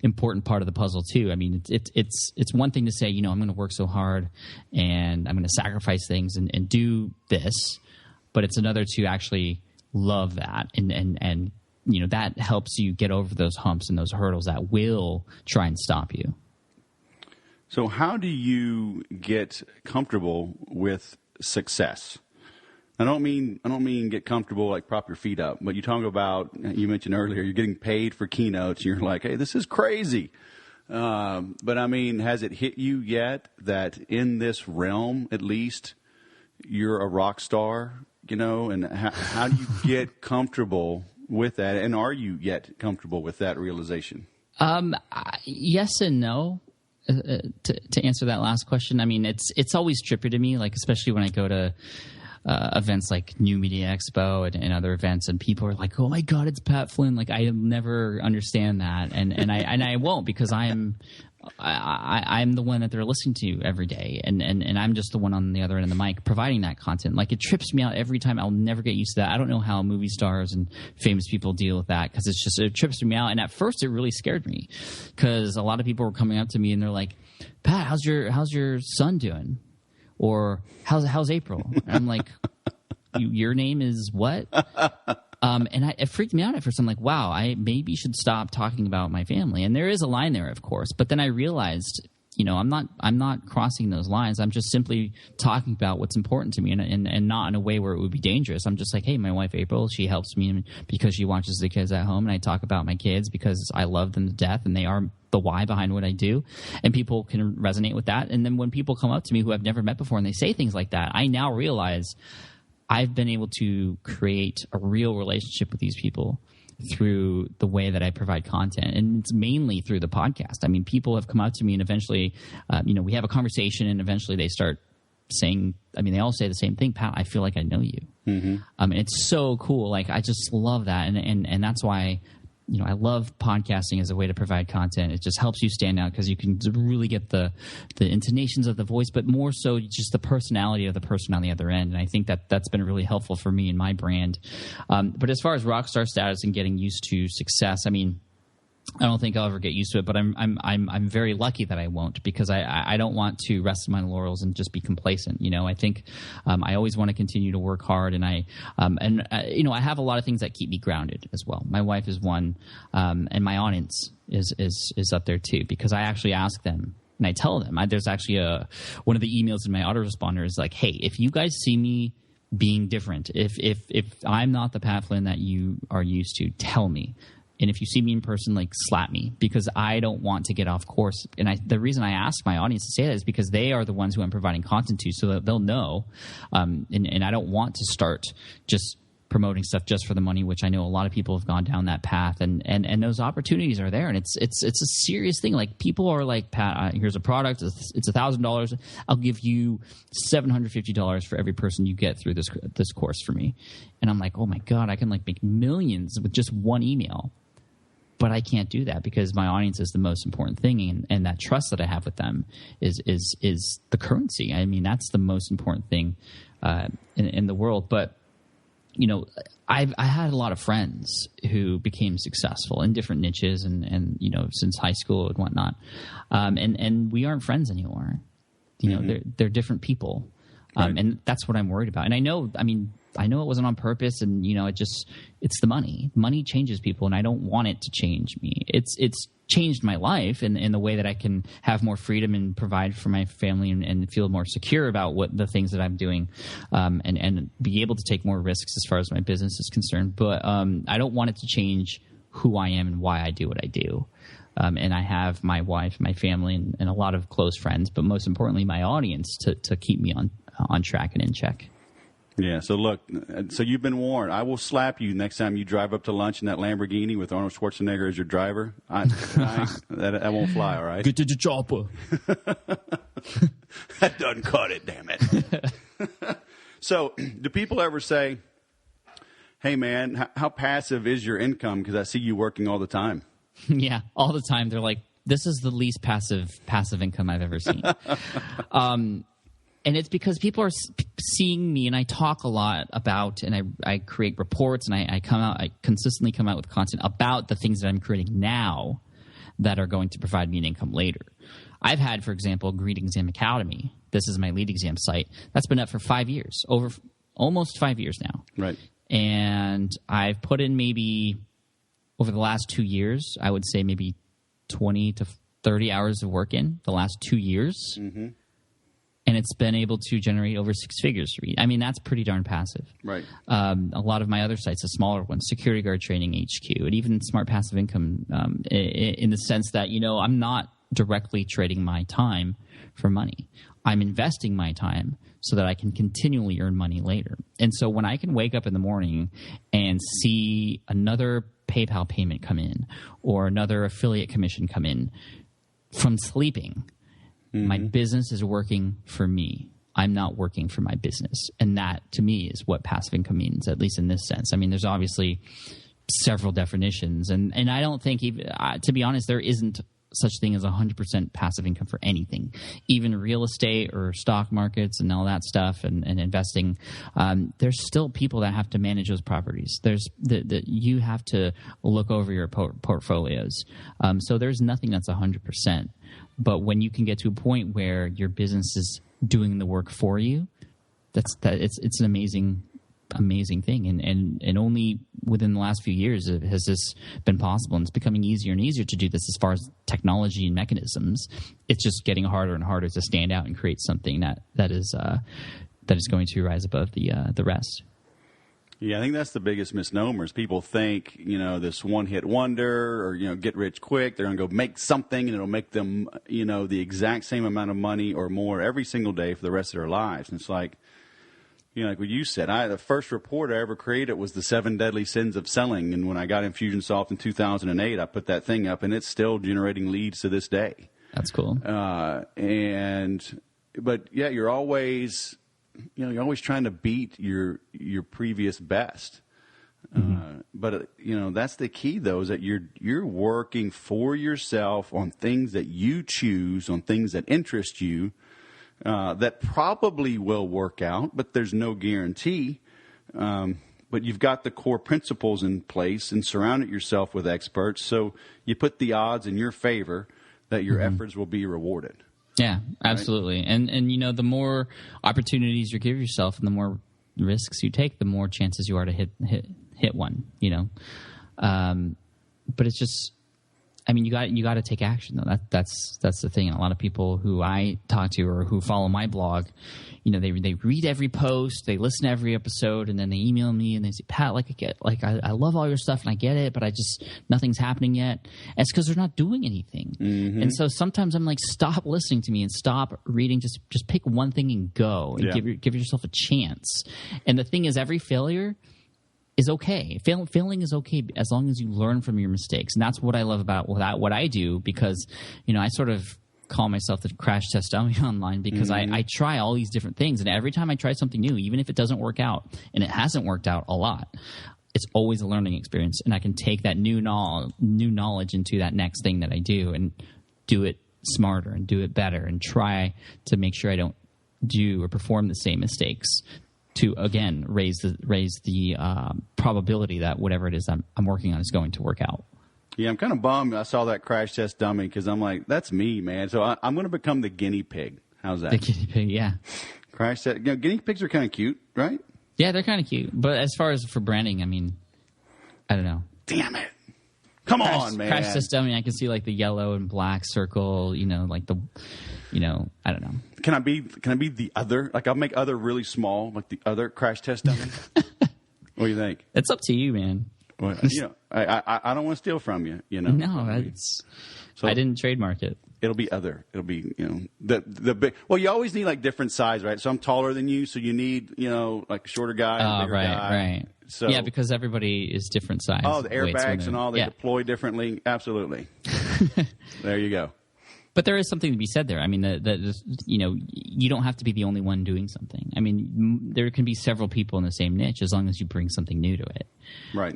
important part of the puzzle too. I mean, it's one thing to say, I'm going to work so hard and I'm going to sacrifice things and do this, but it's another to actually love that and that helps you get over those humps and those hurdles that will try and stop you. So how do you get comfortable with success? I don't mean get comfortable like prop your feet up, but you mentioned earlier, you're getting paid for keynotes and you're like, hey, this is crazy. But I mean, has it hit you yet that in this realm, at least, you're a rock star, and how do you get comfortable with that, and are you yet comfortable with that realization? Yes and no. To answer that last question, I mean, it's always trippy to me, like especially when I go to events like New Media Expo and other events, and people are like, "Oh my God, it's Pat Flynn!" Like I never understand that, and I won't, because I'm the one that they're listening to every day, and I'm just the one on the other end of the mic providing that content. Like it trips me out every time. I'll never get used to that. I don't know how movie stars and famous people deal with that, because it trips me out. And at first, it really scared me, because a lot of people were coming up to me and they're like, "Pat, how's your son doing?" Or how's April? And I'm like, your name is what? And it freaked me out at first. I'm like, wow, I maybe should stop talking about my family. And there is a line there, of course. But then I realized, I'm not crossing those lines. I'm just simply talking about what's important to me, and not in a way where it would be dangerous. I'm just like, hey, my wife April, she helps me because she watches the kids at home, and I talk about my kids because I love them to death, and they are the why behind what I do, and people can resonate with that. And then when people come up to me who I've never met before and they say things like that, I now realize I've been able to create a real relationship with these people through the way that I provide content. And it's mainly through the podcast. I mean, people have come up to me and eventually, we have a conversation, and eventually they start saying, they all say the same thing: "Pat, I feel like I know you." Mm-hmm. And it's so cool. Like, I just love that. And that's why, I love podcasting as a way to provide content. It just helps you stand out, because you can really get the intonations of the voice, but more so just the personality of the person on the other end. And I think that's been really helpful for me and my brand. But as far as rock star status and getting used to success, I don't think I'll ever get used to it, but I'm very lucky that I won't, because I don't want to rest on my laurels and just be complacent. I think I always want to continue to work hard, and I have a lot of things that keep me grounded as well. My wife is one, and my audience is up there too, because I actually ask them and I tell them. There's actually one of the emails in my autoresponder is like, hey, if you guys see me being different, if I'm not the Pat Flynn that you are used to, tell me. And if you see me in person, like, slap me, because I don't want to get off course. And the reason I ask my audience to say that is because they are the ones who I'm providing content to, so that they'll know. And I don't want to start just promoting stuff just for the money, which I know a lot of people have gone down that path. And those opportunities are there, and it's a serious thing. Like, people are like, "Pat, here's a product. It's $1,000. I'll give you $750 for every person you get through this course for me." And I'm like, oh my God, I can make millions with just one email. But I can't do that, because my audience is the most important thing, and that trust that I have with them is the currency. That's the most important thing in the world. But I had a lot of friends who became successful in different niches, and since high school and whatnot, and we aren't friends anymore. They're different people, right. And that's what I'm worried about. And I know it wasn't on purpose, and it's the money. Money changes people, and I don't want it to change me. It's changed my life in the way that I can have more freedom and provide for my family, and feel more secure about what the things that I'm doing, and be able to take more risks as far as my business is concerned. But I don't want it to change who I am and why I do what I do. And I have my wife, my family, and a lot of close friends, but most importantly, my audience to keep me on track and in check. Yeah, so look, you've been warned. I will slap you next time you drive up to lunch in that Lamborghini with Arnold Schwarzenegger as your driver. That won't fly, all right? Get to the chopper. That doesn't cut it, damn it. So, do people ever say, "Hey, man, how passive is your income? Because I see you working all the time." Yeah, all the time. They're like, "This is the least passive income I've ever seen." And it's because people are seeing me, and I talk a lot about, and I create reports, and I consistently come out with content about the things that I'm creating now that are going to provide me an income later. I've had, for example, Greed Exam Academy. This is my lead exam site. That's been up for 5 years, almost 5 years now. Right. And I've put in maybe, over the last 2 years, I would say maybe 20 to 30 hours of work in the last 2 years. Mm-hmm. And it's been able to generate over six figures for me. That's pretty darn passive. Right. A lot of my other sites, the smaller ones, Security Guard Training HQ, and even Smart Passive Income, in the sense that, I'm not directly trading my time for money. I'm investing my time so that I can continually earn money later. And so when I can wake up in the morning and see another PayPal payment come in, or another affiliate commission come in from sleeping, mm-hmm. My business is working for me. I'm not working for my business. And that, to me, is what passive income means, at least in this sense. I mean, there's obviously several definitions. And I don't think, even, to be honest, there isn't such thing as 100% passive income for anything, even real estate or stock markets and all that stuff and investing. There's still people that have to manage those properties. There's you have to look over your portfolios. So there's nothing that's 100%. But when you can get to a point where your business is doing the work for you, it's an amazing thing. And only within the last few years has this been possible. And it's becoming easier and easier to do this as far as technology and mechanisms. It's just getting harder and harder to stand out and create something that is going to rise above the rest. Yeah, I think that's the biggest misnomer is people think, this one-hit wonder or, get rich quick. They're going to go make something and it'll make them, the exact same amount of money or more every single day for the rest of their lives. And it's like, like what you said, the first report I ever created was the 7 Deadly Sins of Selling. And when I got Infusionsoft in 2008, I put that thing up and it's still generating leads to this day. That's cool. But yeah, you're always trying to beat your previous best. Mm-hmm. But that's the key though, is that you're working for yourself on things that you choose, on things that interest you, that probably will work out, but there's no guarantee. But you've got the core principles in place and surrounded yourself with experts. So you put the odds in your favor that your efforts will be rewarded. Yeah, absolutely. Right? And the more opportunities you give yourself and the more risks you take, the more chances you are to hit one, but it's just, you got to take action though. That's the thing. And a lot of people who I talk to or who follow my blog, they read every post, they listen to every episode, and then they email me and they say, Pat, I love all your stuff and I get it, but nothing's happening yet. And it's because they're not doing anything. Mm-hmm. And so sometimes I'm like, stop listening to me and stop reading. Just pick one thing and go and give yourself a chance. And the thing is, every failure is okay. Failing is okay as long as you learn from your mistakes. And that's what I love about what I do, because, I sort of call myself the crash test dummy online, because I try all these different things. And every time I try something new, even if it doesn't work out, and it hasn't worked out a lot, it's always a learning experience. And I can take that new knowledge into that next thing that I do and do it smarter and do it better and try to make sure I don't do or perform the same mistakes, to again raise the probability that whatever it is I'm working on is going to work out. Yeah, I'm kind of bummed I saw that crash test dummy, because I'm like, that's me, man. So I'm going to become the guinea pig. How's that? The guinea pig, yeah. Crash test. Guinea pigs are kind of cute, right? Yeah, they're kind of cute. But as far as for branding, I don't know. Damn it. Come on, man. Crash test dummy, I can see like the yellow and black circle, like the, I don't know. Can I be the other? Like, I'll make other really small, like the other crash test dummy. What do you think? It's up to you, man. Well, I don't want to steal from you. No, so I didn't trademark it. It'll be other. It'll be the big. Well, you always need like different size, right? So I'm taller than you, so you need like a shorter guy, and a bigger guy. Right. So yeah, because everybody is different size. Oh, the airbags and all, they deploy differently. Absolutely. There you go. But there is something to be said there. You don't have to be the only one doing something. There can be several people in the same niche as long as you bring something new to it. Right.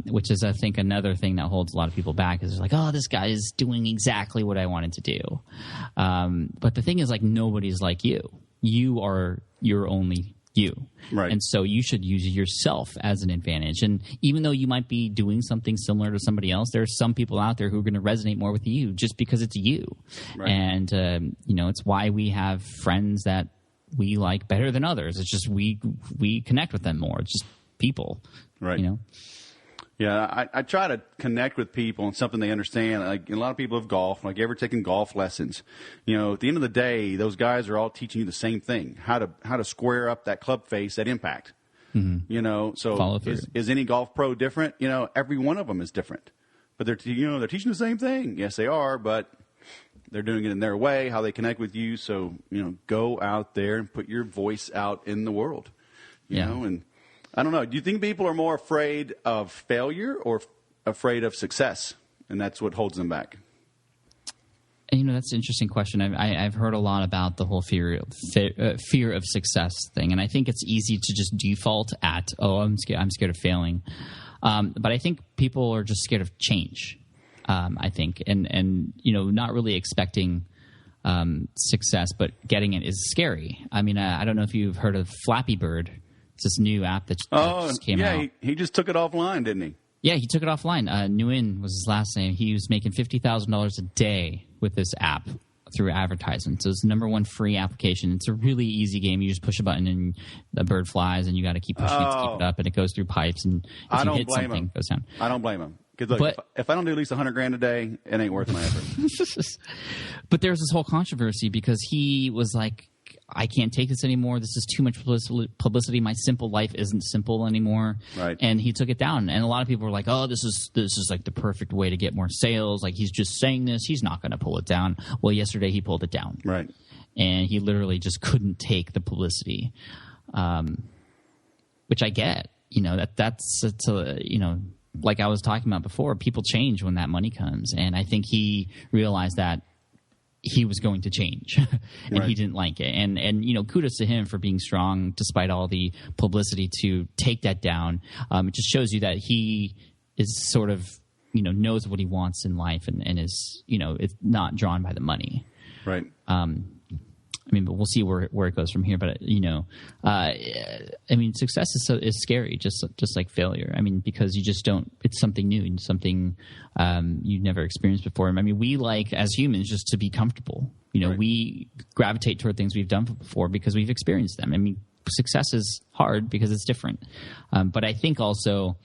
Which is, I think, another thing that holds a lot of people back, is they're like, oh, this guy is doing exactly what I wanted to do. But the thing is, like, nobody's like you. You are your only you. Right. And so you should use yourself as an advantage. And even though you might be doing something similar to somebody else, there are some people out there who are going to resonate more with you just because it's you. Right. And, it's why we have friends that we like better than others. It's just we connect with them more. It's just people. Right. Yeah, I try to connect with people on something they understand. Like, a lot of people have golf. Like, ever taken golf lessons? At the end of the day, those guys are all teaching you the same thing: how to square up that club face at impact. Mm-hmm. So is any golf pro different? Every one of them is different, but they're teaching the same thing. Yes, they are, but they're doing it in their way, how they connect with you. So go out there and put your voice out in the world. You know, and I don't know. Do you think people are more afraid of failure or afraid of success? And that's what holds them back. That's an interesting question. I've heard a lot about the whole fear of success thing, and I think it's easy to just default at, I'm scared of failing. But I think people are just scared of change. I think, and not really expecting success, but getting it is scary. I mean, I don't know if you've heard of Flappy Bird. It's this new app that just came out. He just took it offline, didn't he? Yeah, he took it offline. Nguyen was his last name. He was making $50,000 a day with this app through advertising. So it's the #1 free application. It's a really easy game. You just push a button and the bird flies, and you got to keep pushing it to keep it up, and it goes through pipes. And if you hit something, it goes down. I don't blame him. Because look, if I don't do at least $100,000 a day, it ain't worth my effort. But there's this whole controversy because he was like, I can't take this anymore. This is too much publicity. My simple life isn't simple anymore. Right. And he took it down. And a lot of people were like, oh, this is like the perfect way to get more sales. Like, he's just saying this. He's not going to pull it down. Well, yesterday he pulled it down. Right. And he literally just couldn't take the publicity, which I get. That's like I was talking about before, people change when that money comes. And I think he realized that he was going to change and he didn't like it. And kudos to him for being strong despite all the publicity to take that down. It just shows you that he is sort of, knows what he wants in life and is, it's not drawn by the money. Right. But we'll see where it goes from here. But success is scary, just like failure. Because you just don't. It's something new and something you never experienced before. We like as humans just to be comfortable. Right. We gravitate toward things we've done before because we've experienced them. Success is hard because it's different. But I think also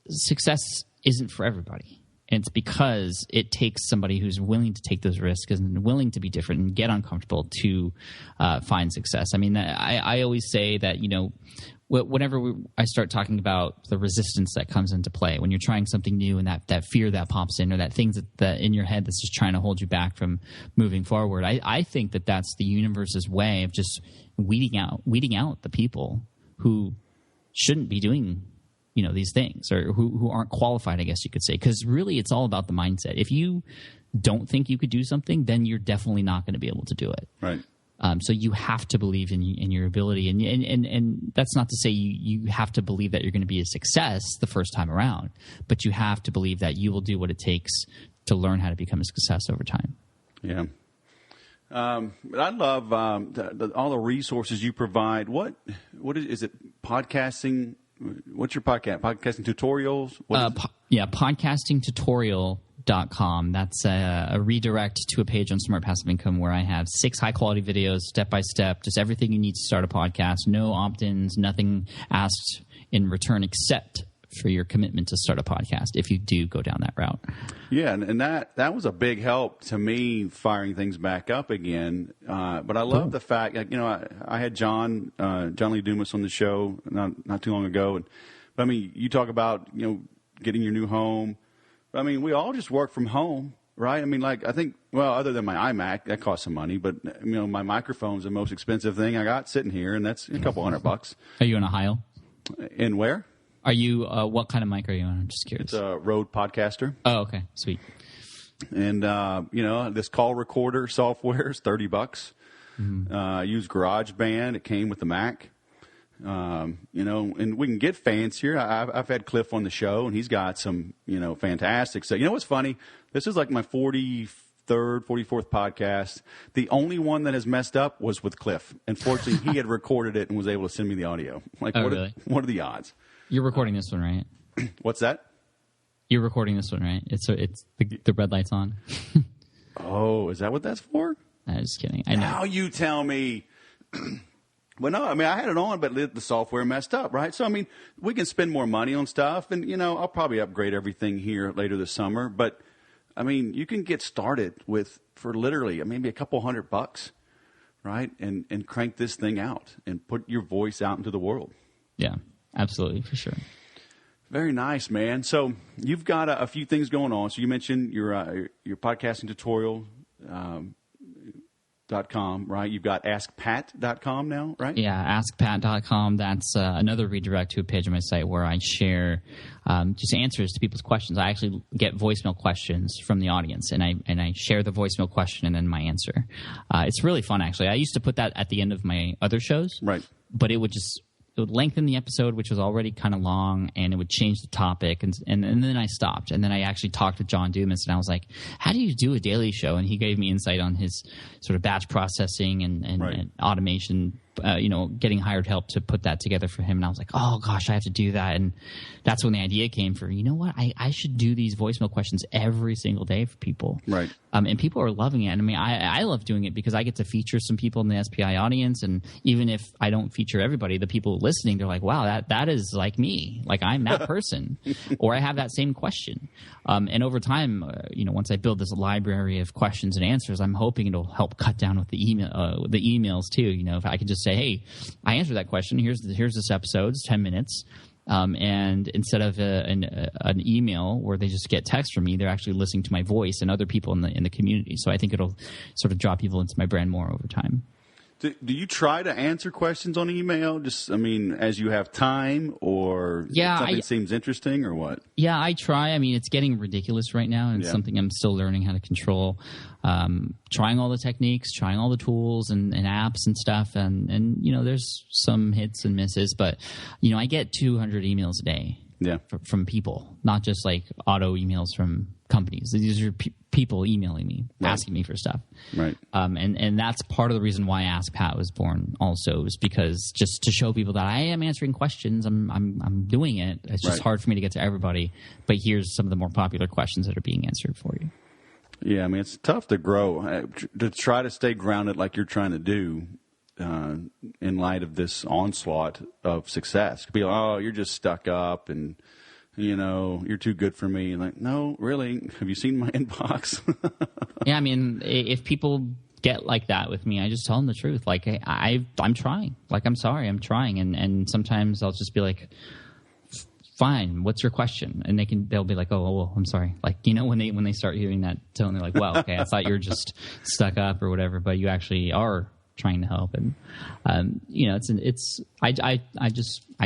success isn't for everybody. And it's because it takes somebody who's willing to take those risks and willing to be different and get uncomfortable to find success. I always say that, whenever I start talking about the resistance that comes into play, when you're trying something new and that fear that pops in or that thing that in your head that's just trying to hold you back from moving forward, I think that that's the universe's way of just weeding out the people who shouldn't be doing these things or who aren't qualified, I guess you could say, because really it's all about the mindset. If you don't think you could do something, then you're definitely not going to be able to do it. Right. So you have to believe in your ability, and that's not to say you have to believe that you're going to be a success the first time around, but you have to believe that you will do what it takes to learn how to become a success over time. Yeah. But I love all the resources you provide. What is it? Podcasting. What's your podcast? Podcasting tutorials? Podcastingtutorial.com. That's a redirect to a page on Smart Passive Income where I have 6 high-quality videos, step-by-step, just everything you need to start a podcast. No opt-ins, nothing asked in return except for your commitment to start a podcast if you do go down that route. Yeah, and that was a big help to me firing things back up again. But I love the fact, I had John Lee Dumas on the show not too long ago. But you talk about, getting your new home. But we all just work from home, right? I think, other than my iMac, that costs some money. But, my microphone's the most expensive thing I got sitting here, and that's a couple $100. Are you in a Heil? In where? Are you? What kind of mic are you on? I'm just curious. It's a Rode Podcaster. Oh, okay, sweet. And this call recorder software is $30. Mm-hmm. I use GarageBand. It came with the Mac. And we can get fancier. I've had Cliff on the show, and he's got some fantastic stuff. What's funny? This is like my 43rd, 44th podcast. The only one that has messed up was with Cliff. Unfortunately, he had recorded it and was able to send me the audio. Really? What are the odds? You're recording this one, right? What's that? You're recording this one, right? It's the red light's on. Oh, is that what that's for? I'm just kidding. I know. Now you tell me. Well, no, I had it on, but the software messed up, right? So, we can spend more money on stuff, and, I'll probably upgrade everything here later this summer. But, you can get started for literally maybe a couple $100, right? And crank this thing out and put your voice out into the world. Yeah. Absolutely, for sure. Very nice, man. So you've got a few things going on. So you mentioned your podcasting tutorial. right? You've got askpat.com now, right? Yeah, askpat.com. That's another redirect to a page on my site where I share just answers to people's questions. I actually get voicemail questions from the audience, and I share the voicemail question and then my answer. It's really fun, actually. I used to put that at the end of my other shows, right? But it would lengthen the episode, which was already kind of long, and it would change the topic. And then I stopped. And then I actually talked with John Dumas, and I was like, how do you do a daily show? And he gave me insight on his sort of batch processing and automation, getting hired help to put that together for him. And I was like, oh, gosh, I have to do that. And that's when the idea came for, you know what, I should do these voicemail questions every single day for people. Right. And people are loving it. I mean, I love doing it because I get to feature some people in the SPI audience. And even if I don't feature everybody, the people listening, they're like, wow, that is like me. Like, I'm that person. Or I have that same question. And over time, once I build this library of questions and answers, I'm hoping it'll help cut down with the emails too. If I could just say, hey, I answered that question. Here's this episode. It's 10 minutes. And instead of an email where they just get text from me, they're actually listening to my voice and other people in the community. So I think it'll sort of draw people into my brand more over time. Do you try to answer questions on email? As you have time, or something seems interesting, or what? Yeah, I try. I mean, it's getting ridiculous right now, and it's something I'm still learning how to control. Trying all the techniques, trying all the tools and apps and stuff, and there's some hits and misses, but I get 200 emails a day. Yeah, from people, not just like auto emails from companies. These are people emailing me, asking me for stuff. Right. And that's part of the reason why Ask Pat was born. Also, is because just to show people that I am answering questions. I'm doing it. It's just hard for me to get to everybody. But here's some of the more popular questions that are being answered for you. Yeah, I mean, it's tough to grow, to try to stay grounded like you're trying to do. In light of this onslaught of success, be like, oh, you're just stuck up, and you're too good for me. Like, no, really, have you seen my inbox? Yeah, I mean, if people get like that with me, I just tell them the truth. Like, hey, I'm trying. Like, I'm sorry, I'm trying, and sometimes I'll just be like, fine, what's your question? And they'll be like, oh, well, I'm sorry. Like, when they start hearing that tone, they're like, well, okay, I thought you were just stuck up or whatever, but you actually are trying to help. And I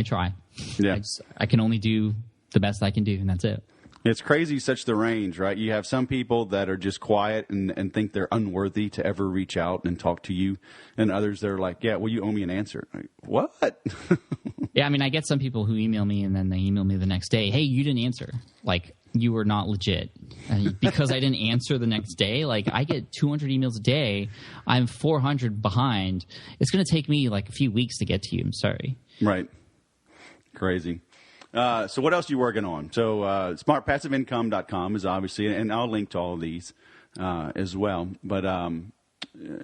try. Yeah, I can only do the best I can do, and that's it. It's crazy, such the range, right? You have some people that are just quiet and think they're unworthy to ever reach out and talk to you, and others that are like, yeah, well, you owe me an answer. Like, what? Yeah, I mean, I get some people who email me and then they email me the next day, hey, you didn't answer. Like, you were not legit. And because I didn't answer the next day, like, I get 200 emails a day. I'm 400 behind. It's going to take me like a few weeks to get to you. I'm sorry. Right. Crazy. So what else are you working on? So smartpassiveincome.com is obviously, and I'll link to all of these as well. But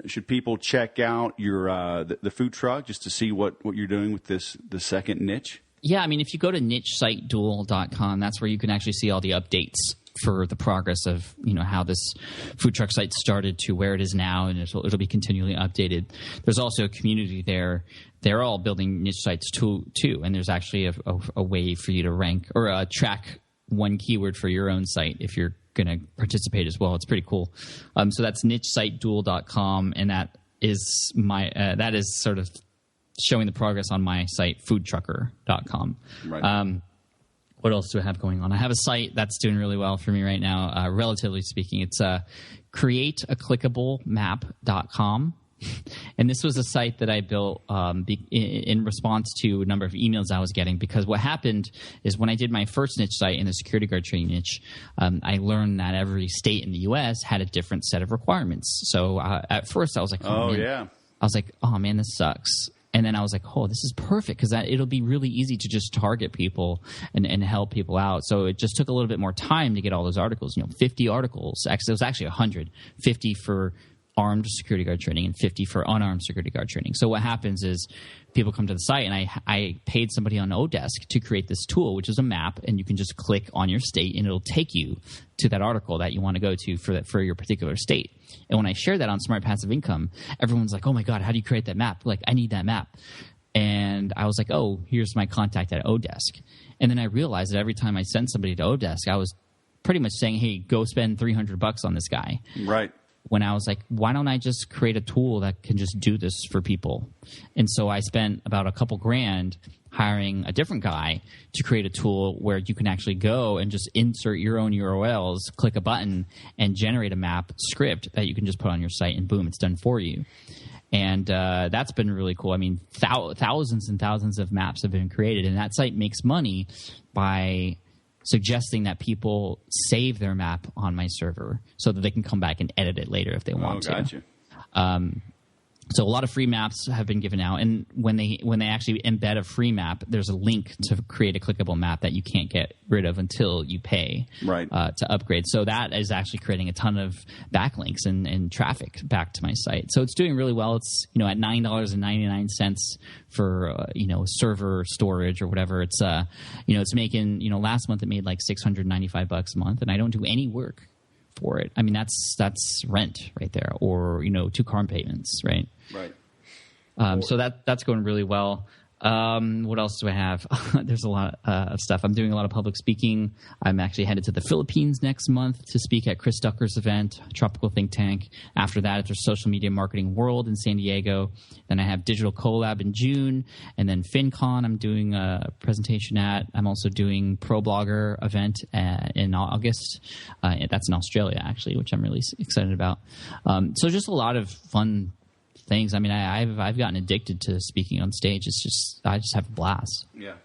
should people check out your the food truck just to see what you're doing with the second niche? Yeah, I mean, if you go to nichesiteduel.com, that's where you can actually see all the updates for the progress of how this food truck site started to where it is now, and it'll be continually updated. There's also a community there. They're all building niche sites too, and there's actually a way for you to rank or track one keyword for your own site if you're going to participate as well. It's pretty cool. So that's nichesiteduel.com, and that is that is sort of showing the progress on my site, foodtrucker.com. Right. What else do I have going on? I have a site that's doing really well for me right now, relatively speaking. It's createaclickablemap.com. And this was a site that I built in response to a number of emails I was getting, because what happened is when I did my first niche site in the security guard training niche, I learned that every state in the U.S. had a different set of requirements. So at first I was like, oh man, this sucks. And then I was like, oh, this is perfect, because it'll be really easy to just target people and help people out. So it just took a little bit more time to get all those articles, 50 articles. Actually, it was actually 100, 50 for armed security guard training and 50 for unarmed security guard training. So what happens is people come to the site, and I paid somebody on Odesk to create this tool, which is a map, and you can just click on your state, and it'll take you to that article that you want to go to for your particular state. And when I share that on Smart Passive Income, everyone's like, oh my God, how do you create that map? Like, I need that map. And I was like, oh, here's my contact at Odesk. And then I realized that every time I sent somebody to Odesk, I was pretty much saying, hey, go spend $300 on this guy. Right. when I was like, why don't I just create a tool that can just do this for people? And so I spent about a couple grand hiring a different guy to create a tool where you can actually go and just insert your own URLs, click a button, and generate a map script that you can just put on your site, and boom, it's done for you. And that's been really cool. I mean, thousands and thousands of maps have been created, and that site makes money by suggesting that people save their map on my server so that they can come back and edit it later if they want to. Gotcha. So a lot of free maps have been given out, and when they actually embed a free map, there's a link to create a clickable map that you can't get rid of until you pay to upgrade. So that is actually creating a ton of backlinks and traffic back to my site. So it's doing really well. It's at $9.99 for server storage or whatever. It's it's making last month it made like $695 a month, and I don't do any work for it. I mean, that's rent right there, or 2 car payments, right? Right. So that's going really well. What else do I have? There's a lot of stuff. I'm doing a lot of public speaking. I'm actually headed to the Philippines next month to speak at Chris Ducker's event, Tropical Think Tank. After that, there's Social Media Marketing World in San Diego. Then I have Digital Collab in June, and then FinCon I'm doing a presentation at. I'm also doing Pro Blogger event in August. That's in Australia, actually, which I'm really excited about. So just a lot of fun things. I mean, I've gotten addicted to speaking on stage. I just have a blast. Yeah,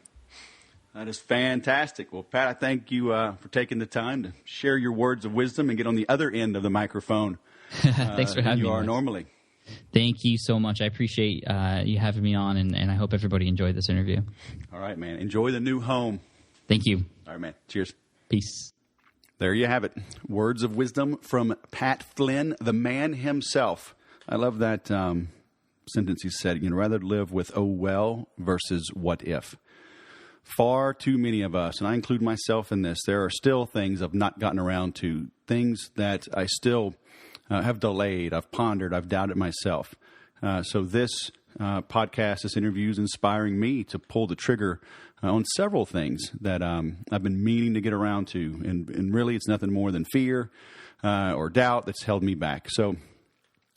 that is fantastic. Well, Pat, I thank you for taking the time to share your words of wisdom and get on the other end of the microphone. Thanks for having me. You are normally. Thank you so much. I appreciate you having me on, and I hope everybody enjoyed this interview. All right, man. Enjoy the new home. Thank you. All right, man. Cheers. Peace. There you have it. Words of wisdom from Pat Flynn, the man himself. I love that sentence he said, rather live with "oh well" versus "what if." Far too many of us, and I include myself in this, there are still things I've not gotten around to, things that I still have delayed, I've pondered, I've doubted myself. So this podcast, this interview is inspiring me to pull the trigger on several things that I've been meaning to get around to. And really, it's nothing more than fear or doubt that's held me back. So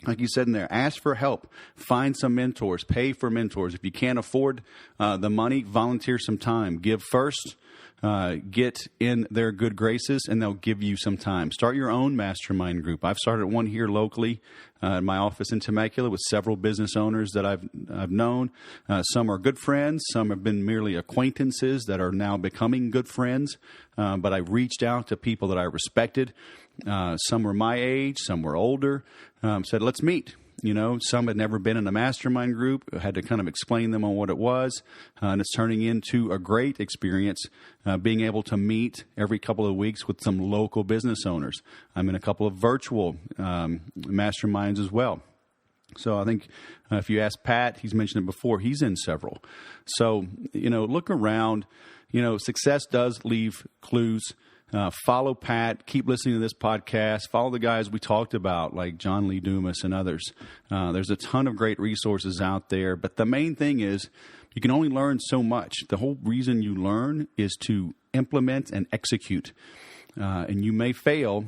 like you said in there, ask for help, find some mentors, pay for mentors. If you can't afford the money, volunteer some time. Give first, get in their good graces, and they'll give you some time. Start your own mastermind group. I've started one here locally in my office in Temecula with several business owners that I've known. Some are good friends. Some have been merely acquaintances that are now becoming good friends. But I reached out to people that I respected. Some were my age, some were older. Said, let's meet. Some had never been in a mastermind group. I had to kind of explain them on what it was. And it's turning into a great experience, being able to meet every couple of weeks with some local business owners. I'm in a couple of virtual masterminds as well. So I think if you ask Pat, he's mentioned it before, he's in several. So, look around. Success does leave clues. Follow Pat. Keep listening to this podcast. Follow the guys we talked about, like John Lee Dumas and others. There's a ton of great resources out there. But the main thing is you can only learn so much. The whole reason you learn is to implement and execute. And you may fail.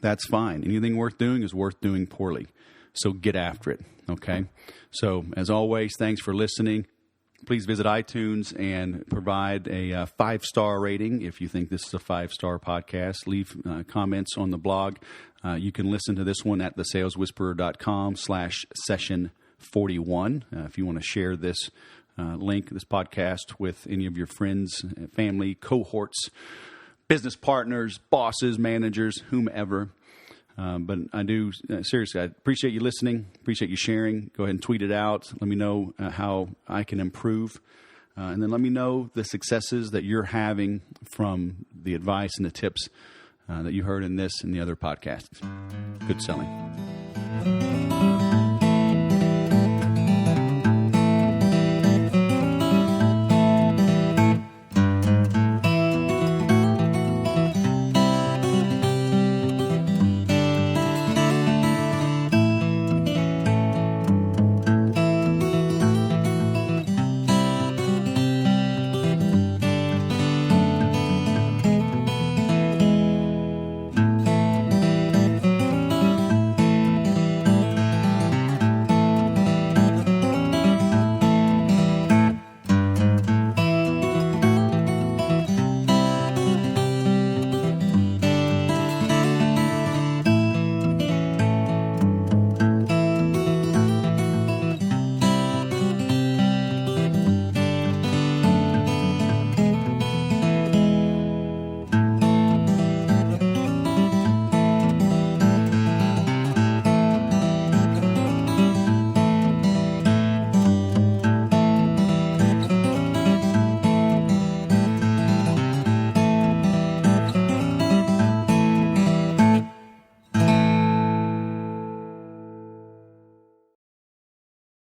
That's fine. Anything worth doing is worth doing poorly. So get after it. Okay? So as always, thanks for listening. Please visit iTunes and provide a 5-star rating if you think this is a 5-star podcast. Leave comments on the blog. You can listen to this one at thesaleswhisperer.com/session41. If you want to share this link, this podcast with any of your friends, family, cohorts, business partners, bosses, managers, whomever. But I do, seriously, I appreciate you listening, appreciate you sharing. Go ahead and tweet it out. Let me know how I can improve. And then let me know the successes that you're having from the advice and the tips that you heard in this and the other podcasts. Good selling.